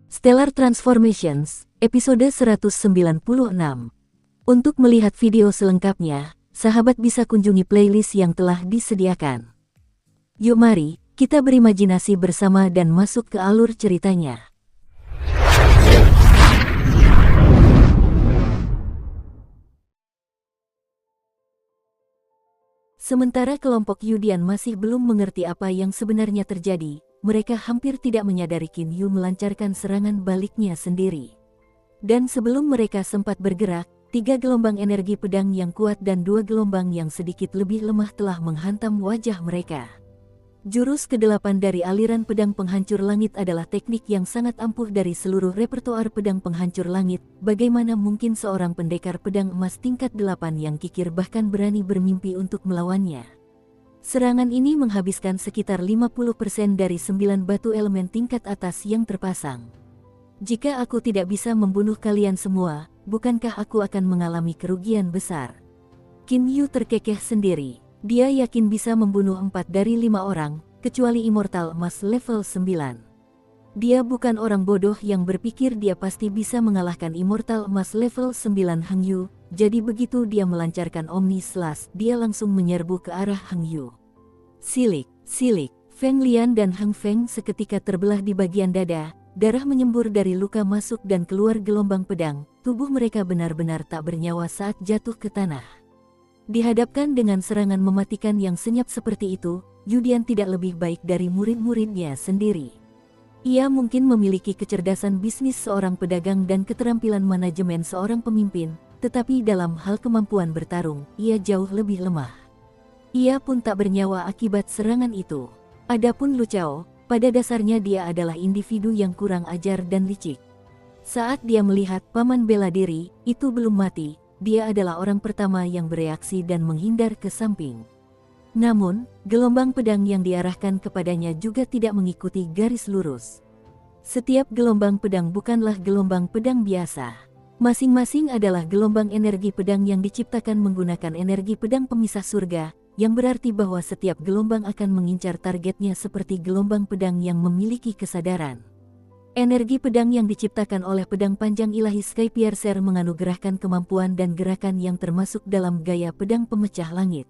Stellar Transformations, episode 196. Untuk melihat video selengkapnya, sahabat bisa kunjungi playlist yang telah disediakan. Yuk mari, kita berimajinasi bersama dan masuk ke alur ceritanya. Sementara kelompok Yudian masih belum mengerti apa yang sebenarnya terjadi, mereka hampir tidak menyadari Qin Yu melancarkan serangan baliknya sendiri. Dan sebelum mereka sempat bergerak, 3 gelombang energi pedang yang kuat dan 2 gelombang yang sedikit lebih lemah telah menghantam wajah mereka. Jurus ke-8 dari aliran pedang penghancur langit adalah teknik yang sangat ampuh dari seluruh repertoar pedang penghancur langit. Bagaimana mungkin seorang pendekar pedang emas tingkat 8 yang kikir bahkan berani bermimpi untuk melawannya? Serangan ini menghabiskan sekitar 50% dari 9 batu elemen tingkat atas yang terpasang. Jika aku tidak bisa membunuh kalian semua, bukankah aku akan mengalami kerugian besar? Qin Yu terkekeh sendiri. Dia yakin bisa membunuh 4 dari 5 orang, kecuali Immortal Emas level 9. Dia bukan orang bodoh yang berpikir dia pasti bisa mengalahkan Immortal Emas level 9 Hang Yu, jadi begitu dia melancarkan Omni Slash, dia langsung menyerbu ke arah Hang Yu. Silik, Feng Lian dan Hang Feng seketika terbelah di bagian dada, darah menyembur dari luka masuk dan keluar gelombang pedang, tubuh mereka benar-benar tak bernyawa saat jatuh ke tanah. Dihadapkan dengan serangan mematikan yang senyap seperti itu, Yudian tidak lebih baik dari murid-muridnya sendiri. Ia mungkin memiliki kecerdasan bisnis seorang pedagang dan keterampilan manajemen seorang pemimpin, tetapi dalam hal kemampuan bertarung, ia jauh lebih lemah. Ia pun tak bernyawa akibat serangan itu. Adapun Lu Chao, pada dasarnya dia adalah individu yang kurang ajar dan licik. Saat dia melihat paman bela diri, itu belum mati, dia adalah orang pertama yang bereaksi dan menghindar ke samping. Namun, gelombang pedang yang diarahkan kepadanya juga tidak mengikuti garis lurus. Setiap gelombang pedang bukanlah gelombang pedang biasa. Masing-masing adalah gelombang energi pedang yang diciptakan menggunakan energi pedang pemisah surga, yang berarti bahwa setiap gelombang akan mengincar targetnya seperti gelombang pedang yang memiliki kesadaran. Energi pedang yang diciptakan oleh pedang panjang ilahi Sky Piercer menganugerahkan kemampuan dan gerakan yang termasuk dalam gaya pedang pemecah langit.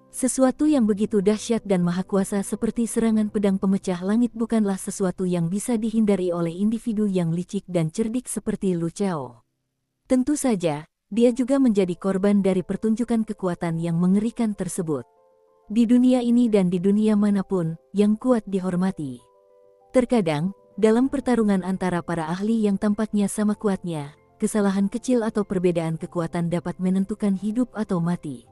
Sesuatu yang begitu dahsyat dan mahakuasa seperti serangan pedang pemecah langit bukanlah sesuatu yang bisa dihindari oleh individu yang licik dan cerdik seperti Lu Chao. Tentu saja, dia juga menjadi korban dari pertunjukan kekuatan yang mengerikan tersebut. Di dunia ini dan di dunia manapun, yang kuat dihormati. Terkadang, dalam pertarungan antara para ahli yang tampaknya sama kuatnya, kesalahan kecil atau perbedaan kekuatan dapat menentukan hidup atau mati.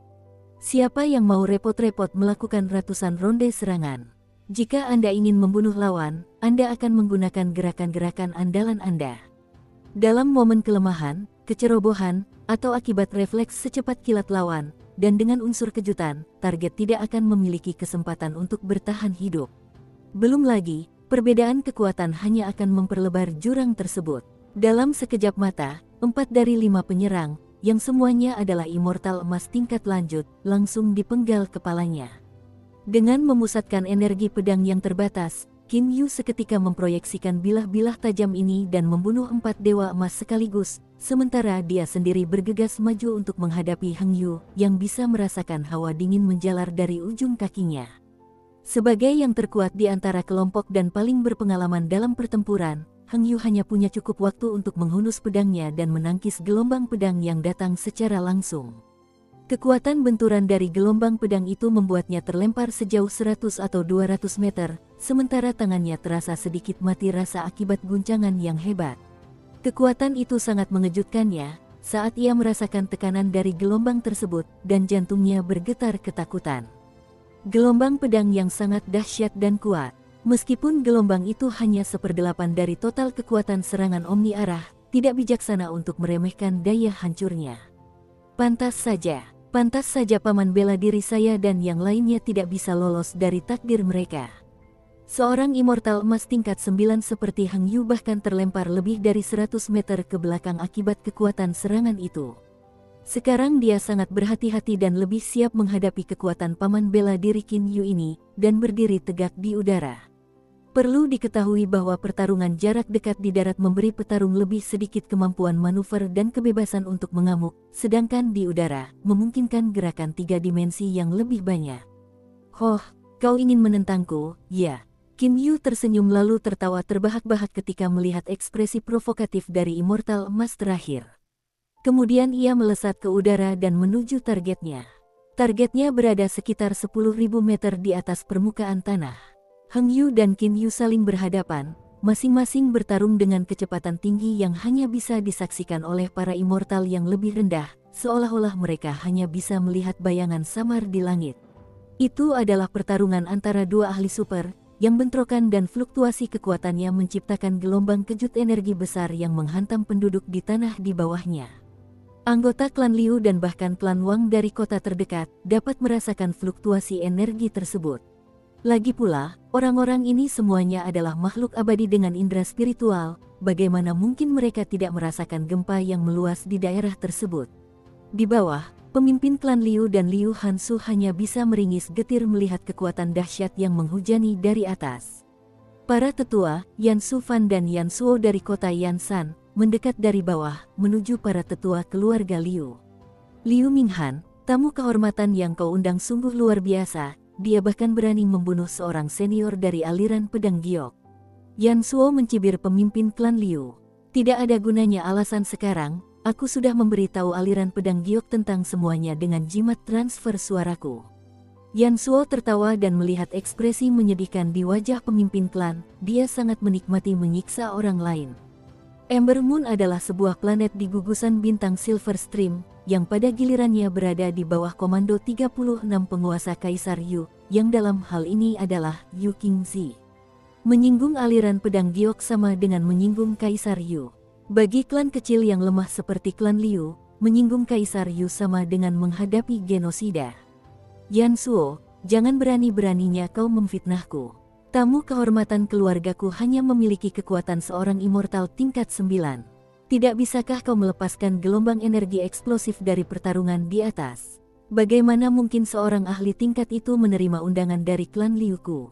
Siapa yang mau repot-repot melakukan ratusan ronde serangan? Jika Anda ingin membunuh lawan, Anda akan menggunakan gerakan-gerakan andalan Anda. Dalam momen kelemahan, kecerobohan, atau akibat refleks secepat kilat lawan, dan dengan unsur kejutan, target tidak akan memiliki kesempatan untuk bertahan hidup. Belum lagi, perbedaan kekuatan hanya akan memperlebar jurang tersebut. Dalam sekejap mata, 4 dari 5 penyerang, yang semuanya adalah Immortal Emas tingkat lanjut, langsung dipenggal kepalanya. Dengan memusatkan energi pedang yang terbatas, Qin Yu seketika memproyeksikan bilah-bilah tajam ini dan membunuh 4 dewa emas sekaligus, sementara dia sendiri bergegas maju untuk menghadapi Hang Yu, yang bisa merasakan hawa dingin menjalar dari ujung kakinya. Sebagai yang terkuat di antara kelompok dan paling berpengalaman dalam pertempuran, Hang Yu hanya punya cukup waktu untuk menghunus pedangnya dan menangkis gelombang pedang yang datang secara langsung. Kekuatan benturan dari gelombang pedang itu membuatnya terlempar sejauh 100 atau 200 meter, sementara tangannya terasa sedikit mati rasa akibat guncangan yang hebat. Kekuatan itu sangat mengejutkannya, saat ia merasakan tekanan dari gelombang tersebut, dan jantungnya bergetar ketakutan. Gelombang pedang yang sangat dahsyat dan kuat. Meskipun gelombang itu hanya 1/8 dari total kekuatan serangan Omni Arah, tidak bijaksana untuk meremehkan daya hancurnya. Pantas saja paman bela diri saya dan yang lainnya tidak bisa lolos dari takdir mereka. Seorang Immortal Emas tingkat 9 seperti Hang Yu bahkan terlempar lebih dari 100 meter ke belakang akibat kekuatan serangan itu. Sekarang dia sangat berhati-hati dan lebih siap menghadapi kekuatan paman bela diri Qin Yu ini, dan berdiri tegak di udara. Perlu diketahui bahwa pertarungan jarak dekat di darat memberi petarung lebih sedikit kemampuan manuver dan kebebasan untuk mengamuk, sedangkan di udara memungkinkan gerakan 3 dimensi yang lebih banyak. "Hoh, kau ingin menentangku, ya?" Qin Yu tersenyum lalu tertawa terbahak-bahak ketika melihat ekspresi provokatif dari Immortal Emas terakhir. Kemudian ia melesat ke udara dan menuju targetnya. Targetnya berada sekitar 10.000 meter di atas permukaan tanah. Heng Yu dan Qin Yu saling berhadapan, masing-masing bertarung dengan kecepatan tinggi yang hanya bisa disaksikan oleh para immortal yang lebih rendah, seolah-olah mereka hanya bisa melihat bayangan samar di langit. Itu adalah pertarungan antara dua ahli super, yang bentrokan dan fluktuasi kekuatannya menciptakan gelombang kejut energi besar yang menghantam penduduk di tanah di bawahnya. Anggota klan Liu dan bahkan klan Wang dari kota terdekat dapat merasakan fluktuasi energi tersebut. Lagi pula, orang-orang ini semuanya adalah makhluk abadi dengan indera spiritual, bagaimana mungkin mereka tidak merasakan gempa yang meluas di daerah tersebut. Di bawah, pemimpin klan Liu dan Liu Hansu hanya bisa meringis getir melihat kekuatan dahsyat yang menghujani dari atas. Para tetua, Yan Sufan dan Yan Suo dari kota Yansan, mendekat dari bawah, menuju para tetua keluarga Liu. "Liu Minghan, tamu kehormatan yang kau undang sungguh luar biasa. Dia bahkan berani membunuh seorang senior dari aliran pedang giok." Yan Suo mencibir pemimpin klan Liu. "Tidak ada gunanya alasan sekarang, aku sudah memberitahu aliran pedang giok tentang semuanya dengan jimat transfer suaraku." Yan Suo tertawa dan melihat ekspresi menyedihkan di wajah pemimpin klan, dia sangat menikmati menyiksa orang lain. Ember Moon adalah sebuah planet di gugusan bintang Silver Stream, yang pada gilirannya berada di bawah komando 36 penguasa Kaisar Yu, yang dalam hal ini adalah Yu Qingzi. Menyinggung aliran pedang giok sama dengan menyinggung Kaisar Yu. Bagi klan kecil yang lemah seperti klan Liu, menyinggung Kaisar Yu sama dengan menghadapi genosida. "Yan Suo, jangan berani-beraninya kau memfitnahku. Tamu kehormatan keluargaku hanya memiliki kekuatan seorang immortal tingkat 9. Tidak bisakah kau melepaskan gelombang energi eksplosif dari pertarungan di atas? Bagaimana mungkin seorang ahli tingkat itu menerima undangan dari klan Liuku?"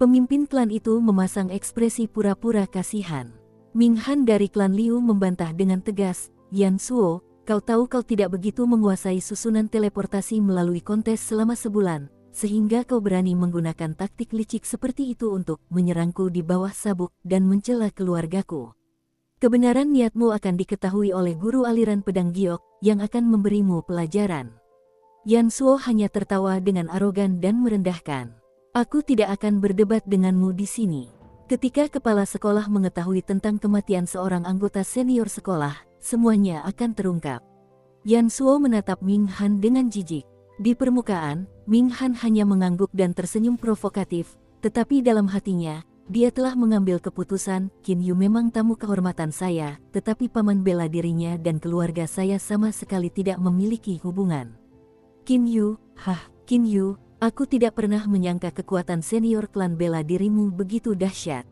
Pemimpin klan itu memasang ekspresi pura-pura kasihan. Ming Han dari klan Liu membantah dengan tegas, "Yan Suo, kau tahu kau tidak begitu menguasai susunan teleportasi melalui kontes selama sebulan, sehingga kau berani menggunakan taktik licik seperti itu untuk menyerangku di bawah sabuk dan mencela keluargaku. Kebenaran niatmu akan diketahui oleh guru aliran pedang giok yang akan memberimu pelajaran." Yan Suo hanya tertawa dengan arogan dan merendahkan. "Aku tidak akan berdebat denganmu di sini." Ketika kepala sekolah mengetahui tentang kematian seorang anggota senior sekolah, semuanya akan terungkap. Yan Suo menatap Ming Han dengan jijik. Di permukaan, Ming Han hanya mengangguk dan tersenyum provokatif, tetapi dalam hatinya, dia telah mengambil keputusan. "Qin Yu memang tamu kehormatan saya, tetapi paman bela dirinya dan keluarga saya sama sekali tidak memiliki hubungan." "Qin Yu, Qin Yu, aku tidak pernah menyangka kekuatan senior klan bela dirimu begitu dahsyat.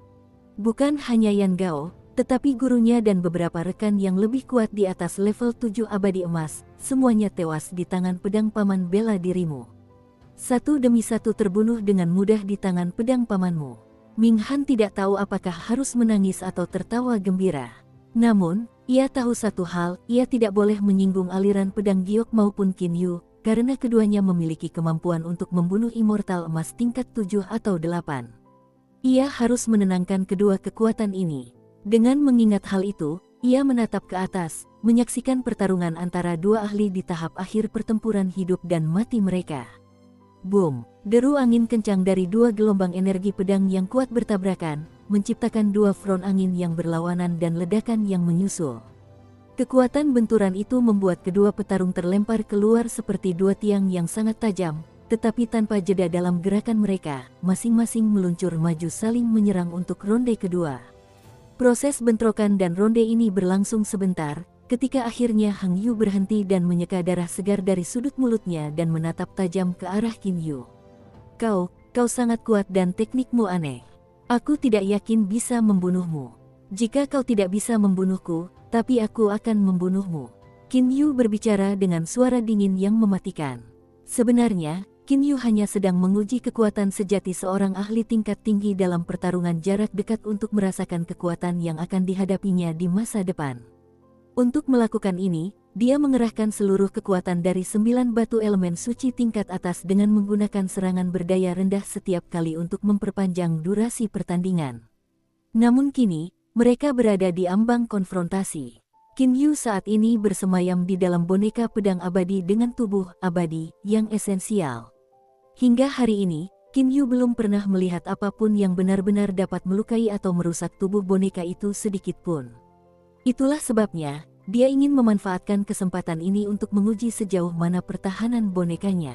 Bukan hanya Yan Gao, tetapi gurunya dan beberapa rekan yang lebih kuat di atas level 7 abadi emas, semuanya tewas di tangan pedang paman bela dirimu. Satu demi satu terbunuh dengan mudah di tangan pedang pamanmu." Ming Han tidak tahu apakah harus menangis atau tertawa gembira. Namun, ia tahu satu hal, ia tidak boleh menyinggung aliran pedang giok maupun Qin Yu, karena keduanya memiliki kemampuan untuk membunuh immortal emas tingkat 7 atau 8. Ia harus menenangkan kedua kekuatan ini. Dengan mengingat hal itu, ia menatap ke atas, menyaksikan pertarungan antara dua ahli di tahap akhir pertempuran hidup dan mati mereka. Boom! Deru angin kencang dari dua gelombang energi pedang yang kuat bertabrakan, menciptakan dua front angin yang berlawanan dan ledakan yang menyusul. Kekuatan benturan itu membuat kedua petarung terlempar keluar seperti dua tiang yang sangat tajam, tetapi tanpa jeda dalam gerakan mereka, masing-masing meluncur maju saling menyerang untuk ronde kedua. Proses bentrokan dan ronde ini berlangsung sebentar, ketika akhirnya Heng Yu berhenti dan menyeka darah segar dari sudut mulutnya dan menatap tajam ke arah Qin Yu. Kau sangat kuat dan teknikmu aneh. Aku tidak yakin bisa membunuhmu. Jika kau tidak bisa membunuhku, tapi aku akan membunuhmu." Qin Yu berbicara dengan suara dingin yang mematikan. Sebenarnya, Qin Yu hanya sedang menguji kekuatan sejati seorang ahli tingkat tinggi dalam pertarungan jarak dekat untuk merasakan kekuatan yang akan dihadapinya di masa depan. Untuk melakukan ini, dia mengerahkan seluruh kekuatan dari 9 batu elemen suci tingkat atas dengan menggunakan serangan berdaya rendah setiap kali untuk memperpanjang durasi pertandingan. Namun kini, mereka berada di ambang konfrontasi. Qin Yu saat ini bersemayam di dalam boneka pedang abadi dengan tubuh abadi yang esensial. Hingga hari ini, Qin Yu belum pernah melihat apapun yang benar-benar dapat melukai atau merusak tubuh boneka itu sedikit pun. Itulah sebabnya, dia ingin memanfaatkan kesempatan ini untuk menguji sejauh mana pertahanan bonekanya.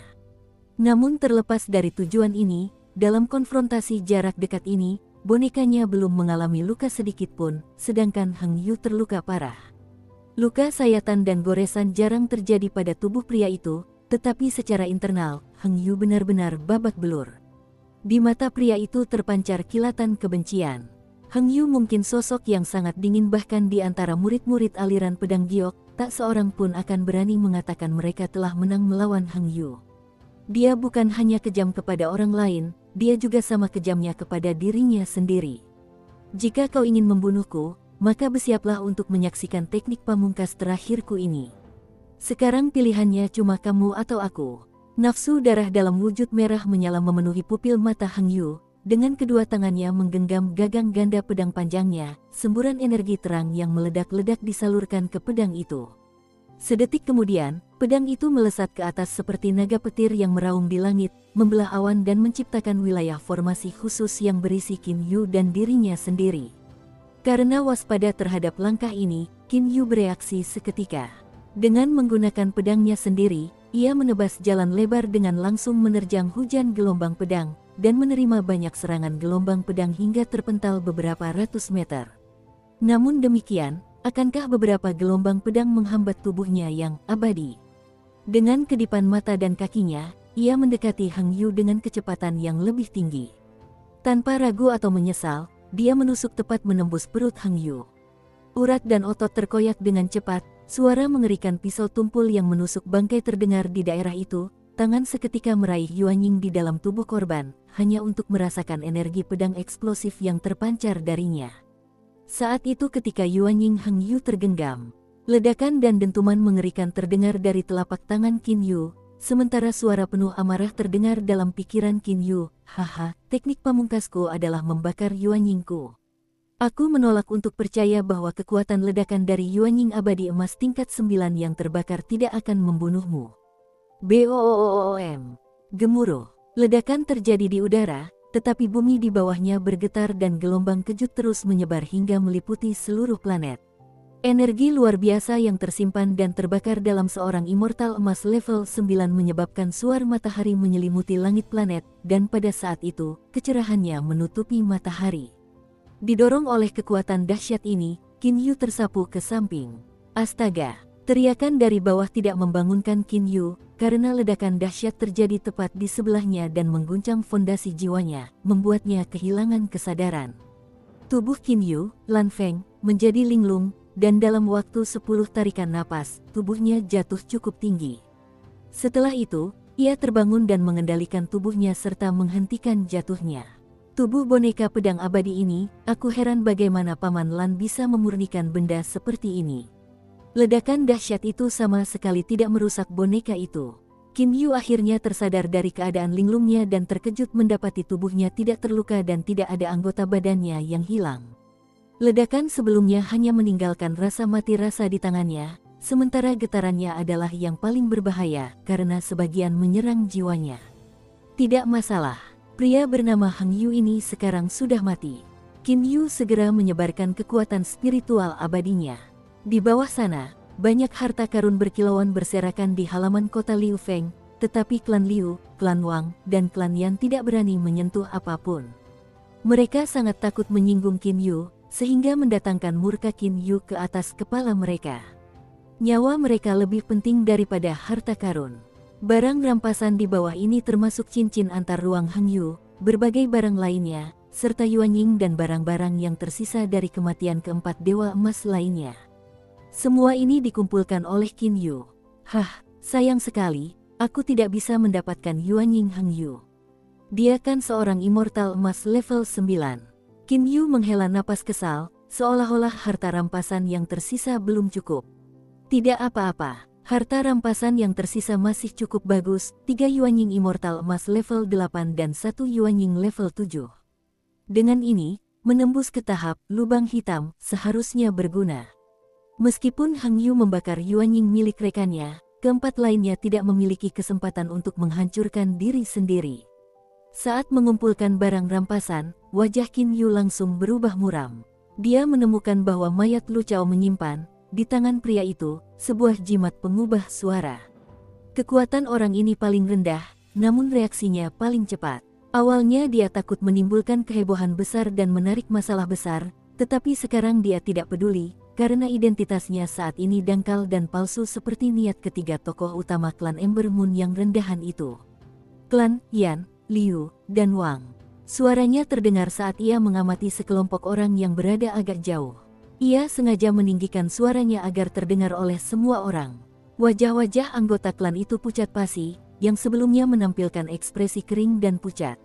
Namun terlepas dari tujuan ini, dalam konfrontasi jarak dekat ini, bonekanya belum mengalami luka sedikit pun, sedangkan Heng Yu terluka parah. Luka sayatan dan goresan jarang terjadi pada tubuh pria itu, tetapi secara internal, Heng Yu benar-benar babak belur. Di mata pria itu terpancar kilatan kebencian. Heng Yu mungkin sosok yang sangat dingin, bahkan di antara murid-murid aliran pedang giok, tak seorang pun akan berani mengatakan mereka telah menang melawan Heng Yu. Dia bukan hanya kejam kepada orang lain, dia juga sama kejamnya kepada dirinya sendiri. Jika kau ingin membunuhku, maka bersiaplah untuk menyaksikan teknik pamungkas terakhirku ini. Sekarang pilihannya cuma kamu atau aku. Nafsu darah dalam wujud merah menyala memenuhi pupil mata Heng Yu. Dengan kedua tangannya menggenggam gagang ganda pedang panjangnya, semburan energi terang yang meledak-ledak disalurkan ke pedang itu. Sedetik kemudian, pedang itu melesat ke atas seperti naga petir yang meraung di langit, membelah awan dan menciptakan wilayah formasi khusus yang berisi Qin Yu dan dirinya sendiri. Karena waspada terhadap langkah ini, Qin Yu bereaksi seketika. Dengan menggunakan pedangnya sendiri, ia menebas jalan lebar dengan langsung menerjang hujan gelombang pedang, dan menerima banyak serangan gelombang pedang hingga terpental beberapa ratus meter. Namun demikian, akankah beberapa gelombang pedang menghambat tubuhnya yang abadi? Dengan kedipan mata dan kakinya, ia mendekati Heng Yu dengan kecepatan yang lebih tinggi. Tanpa ragu atau menyesal, dia menusuk tepat menembus perut Heng Yu. Urat dan otot terkoyak dengan cepat, suara mengerikan pisau tumpul yang menusuk bangkai terdengar di daerah itu. Tangan seketika meraih Yuanying di dalam tubuh korban, hanya untuk merasakan energi pedang eksplosif yang terpancar darinya. Saat itu ketika Yuanying Heng Yu tergenggam, ledakan dan dentuman mengerikan terdengar dari telapak tangan Qin Yu, sementara suara penuh amarah terdengar dalam pikiran Qin Yu, haha, teknik pamungkasku adalah membakar Yuanyingku. Aku menolak untuk percaya bahwa kekuatan ledakan dari Yuanying abadi emas tingkat 9 yang terbakar tidak akan membunuhmu. Boom! Gemuruh. Ledakan terjadi di udara, tetapi bumi di bawahnya bergetar dan gelombang kejut terus menyebar hingga meliputi seluruh planet. Energi luar biasa yang tersimpan dan terbakar dalam seorang immortal emas level 9 menyebabkan suar matahari menyelimuti langit planet, dan pada saat itu, kecerahannya menutupi matahari. Didorong oleh kekuatan dahsyat ini, Qin Yu tersapu ke samping. Astaga! Teriakan dari bawah tidak membangunkan Qin Yu, karena ledakan dahsyat terjadi tepat di sebelahnya dan mengguncang fondasi jiwanya, membuatnya kehilangan kesadaran. Tubuh Qin Yu, Lan Feng, menjadi linglung, dan dalam waktu 10 tarikan napas, tubuhnya jatuh cukup tinggi. Setelah itu, ia terbangun dan mengendalikan tubuhnya serta menghentikan jatuhnya. Tubuh boneka pedang abadi ini, aku heran bagaimana Paman Lan bisa memurnikan benda seperti ini. Ledakan dahsyat itu sama sekali tidak merusak boneka itu. Qin Yu akhirnya tersadar dari keadaan linglungnya dan terkejut mendapati tubuhnya tidak terluka dan tidak ada anggota badannya yang hilang. Ledakan sebelumnya hanya meninggalkan rasa mati rasa di tangannya, sementara getarannya adalah yang paling berbahaya karena sebagian menyerang jiwanya. Tidak masalah, pria bernama Heng Yu ini sekarang sudah mati. Qin Yu segera menyebarkan kekuatan spiritual abadinya. Di bawah sana, banyak harta karun berkilauan berserakan di halaman kota Liu Feng, tetapi klan Liu, klan Wang, dan klan Yan tidak berani menyentuh apapun. Mereka sangat takut menyinggung Qin Yu, sehingga mendatangkan murka Qin Yu ke atas kepala mereka. Nyawa mereka lebih penting daripada harta karun. Barang rampasan di bawah ini termasuk cincin antar ruang Heng Yu, berbagai barang lainnya, serta Yuanying dan barang-barang yang tersisa dari kematian keempat dewa emas lainnya. Semua ini dikumpulkan oleh Qin Yu. Hah, sayang sekali, Aku tidak bisa mendapatkan Yuanying Hangyu. Dia kan seorang immortal emas level 9. Qin Yu menghela napas kesal, seolah-olah harta rampasan yang tersisa belum cukup. Tidak apa-apa, harta rampasan yang tersisa masih cukup bagus, 3 Yuanying immortal emas level 8 dan 1 Yuanying level 7. Dengan ini, menembus ke tahap lubang hitam seharusnya berguna. Meskipun Hang Yu membakar Yuanying milik rekannya, keempat lainnya tidak memiliki kesempatan untuk menghancurkan diri sendiri. Saat mengumpulkan barang rampasan, wajah Qin Yu langsung berubah muram. Dia menemukan bahwa mayat Lu Chao menyimpan, di tangan pria itu, sebuah jimat pengubah suara. Kekuatan orang ini paling rendah, namun reaksinya paling cepat. Awalnya dia takut menimbulkan kehebohan besar dan menarik masalah besar, tetapi sekarang dia tidak peduli, karena identitasnya saat ini dangkal dan palsu seperti niat ketiga tokoh utama klan Ember Moon yang rendahan itu. Klan Yan, Liu, dan Wang. Suaranya terdengar saat ia mengamati sekelompok orang yang berada agak jauh. Ia sengaja meninggikan suaranya agar terdengar oleh semua orang. Wajah-wajah anggota klan itu pucat pasi, yang sebelumnya menampilkan ekspresi kering dan pucat.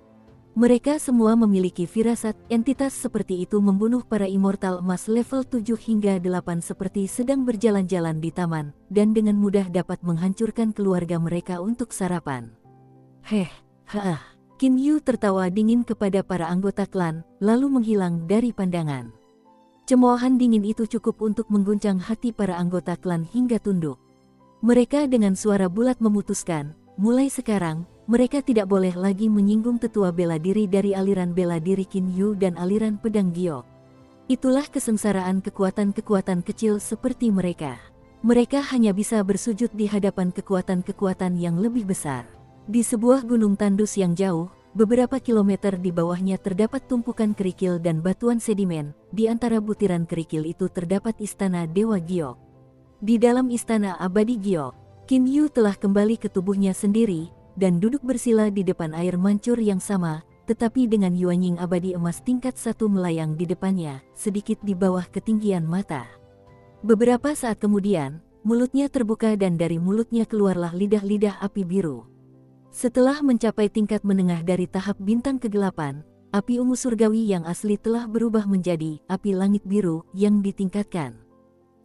Mereka semua memiliki firasat, entitas seperti itu membunuh para immortal emas level 7 hingga 8 seperti sedang berjalan-jalan di taman, dan dengan mudah dapat menghancurkan keluarga mereka untuk sarapan. Qin Yu tertawa dingin kepada para anggota klan, lalu menghilang dari pandangan. Cemoohan dingin itu cukup untuk mengguncang hati para anggota klan hingga tunduk. Mereka dengan suara bulat memutuskan, mulai sekarang, mereka tidak boleh lagi menyinggung tetua bela diri dari aliran bela diri Qin Yu dan aliran pedang giok. Itulah kesengsaraan kekuatan-kekuatan kecil seperti mereka. Mereka hanya bisa bersujud di hadapan kekuatan-kekuatan yang lebih besar. Di sebuah gunung tandus yang jauh, beberapa kilometer di bawahnya terdapat tumpukan kerikil dan batuan sedimen. Di antara butiran kerikil itu terdapat istana Dewa Giok. Di dalam istana abadi Giok, Qin Yu telah kembali ke tubuhnya sendiri, dan duduk bersila di depan air mancur yang sama, tetapi dengan Yuanying abadi emas tingkat 1 melayang di depannya, sedikit di bawah ketinggian mata. Beberapa saat kemudian, mulutnya terbuka dan dari mulutnya keluarlah lidah-lidah api biru. Setelah mencapai tingkat menengah dari tahap bintang kegelapan, api ungu surgawi yang asli telah berubah menjadi api langit biru yang ditingkatkan.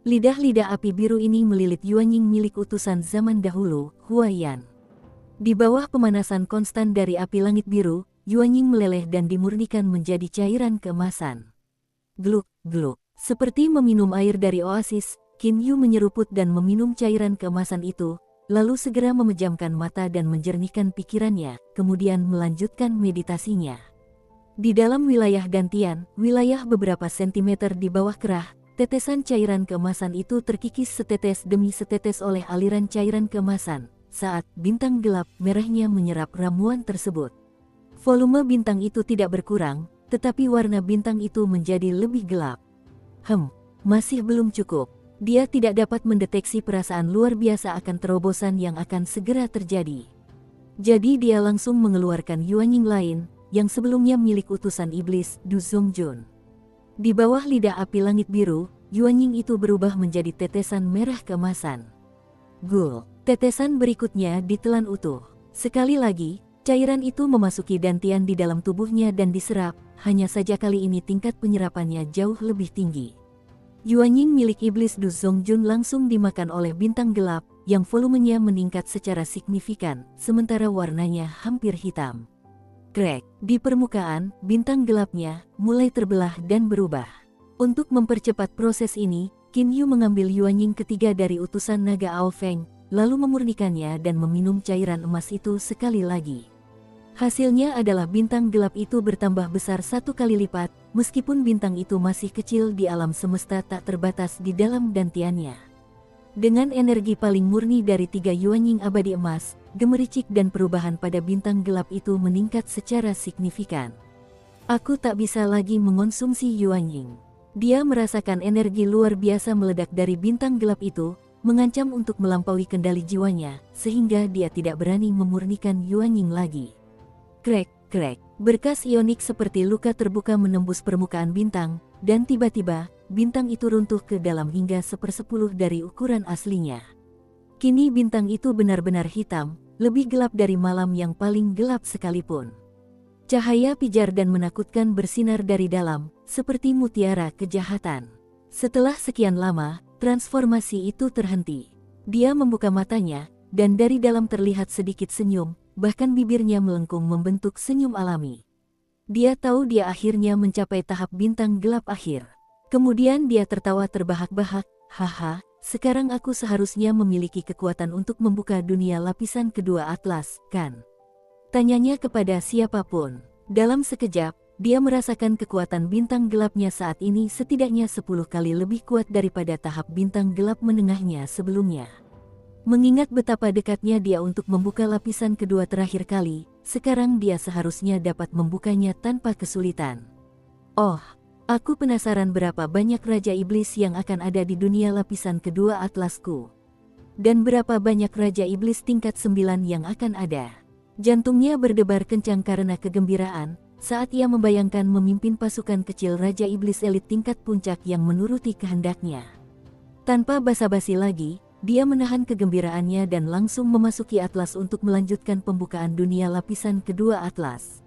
Lidah-lidah api biru ini melilit Yuanying milik utusan zaman dahulu, Huaiyan. Di bawah pemanasan konstan dari api langit biru, Yuanying meleleh dan dimurnikan menjadi cairan keemasan. Gluk, gluk. Seperti meminum air dari oasis, Qin Yu menyeruput dan meminum cairan keemasan itu, lalu segera memejamkan mata dan menjernihkan pikirannya, kemudian melanjutkan meditasinya. Di dalam wilayah gantian, wilayah beberapa sentimeter di bawah kerah, tetesan cairan keemasan itu terkikis setetes demi setetes oleh aliran cairan keemasan. Saat bintang gelap merahnya menyerap ramuan tersebut, volume bintang itu tidak berkurang, tetapi warna bintang itu menjadi lebih gelap. Masih belum cukup. Dia tidak dapat mendeteksi perasaan luar biasa akan terobosan yang akan segera terjadi. Jadi dia langsung mengeluarkan Yuanying lain, yang sebelumnya milik utusan iblis, Du Zongjun. Di bawah lidah api langit biru, Yuanying itu berubah menjadi tetesan merah keemasan. Gul, tetesan berikutnya ditelan utuh. Sekali lagi, cairan itu memasuki dantian di dalam tubuhnya dan diserap, hanya saja kali ini tingkat penyerapannya jauh lebih tinggi. Yuanying milik iblis Du Zongjun langsung dimakan oleh bintang gelap, yang volumenya meningkat secara signifikan, sementara warnanya hampir hitam. Krek, di permukaan, bintang gelapnya mulai terbelah dan berubah. Untuk mempercepat proses ini, Qin Yu mengambil Yuanying ketiga dari utusan naga Ao Feng, lalu memurnikannya dan meminum cairan emas itu sekali lagi. Hasilnya adalah bintang gelap itu bertambah besar 1 kali lipat, meskipun bintang itu masih kecil di alam semesta tak terbatas di dalam dantiannya. Dengan energi paling murni dari 3 Yuanying abadi emas, gemericik dan perubahan pada bintang gelap itu meningkat secara signifikan. Aku tak bisa lagi mengonsumsi Yuanying. Dia merasakan energi luar biasa meledak dari bintang gelap itu, mengancam untuk melampaui kendali jiwanya, sehingga dia tidak berani memurnikan Yuanying lagi. Krek, krek, berkas ionik seperti luka terbuka menembus permukaan bintang, dan tiba-tiba, bintang itu runtuh ke dalam hingga 1/10 dari ukuran aslinya. Kini bintang itu benar-benar hitam, lebih gelap dari malam yang paling gelap sekalipun. Cahaya pijar dan menakutkan bersinar dari dalam, seperti mutiara kejahatan. Setelah sekian lama, transformasi itu terhenti. Dia membuka matanya, dan dari dalam terlihat sedikit senyum, bahkan bibirnya melengkung membentuk senyum alami. Dia tahu dia akhirnya mencapai tahap bintang gelap akhir. Kemudian dia tertawa terbahak-bahak, haha, sekarang aku seharusnya memiliki kekuatan untuk membuka dunia lapisan kedua atlas, kan? Tanyanya kepada siapapun. Dalam sekejap, dia merasakan kekuatan bintang gelapnya saat ini setidaknya 10 kali lebih kuat daripada tahap bintang gelap menengahnya sebelumnya. Mengingat betapa dekatnya dia untuk membuka lapisan kedua terakhir kali, sekarang dia seharusnya dapat membukanya tanpa kesulitan. Oh, aku penasaran berapa banyak Raja Iblis yang akan ada di dunia lapisan kedua atlasku. Dan berapa banyak Raja Iblis tingkat 9 yang akan ada. Jantungnya berdebar kencang karena kegembiraan, saat ia membayangkan memimpin pasukan kecil Raja Iblis elit tingkat puncak yang menuruti kehendaknya. Tanpa basa-basi lagi, dia menahan kegembiraannya dan langsung memasuki atlas untuk melanjutkan pembukaan dunia lapisan kedua atlas.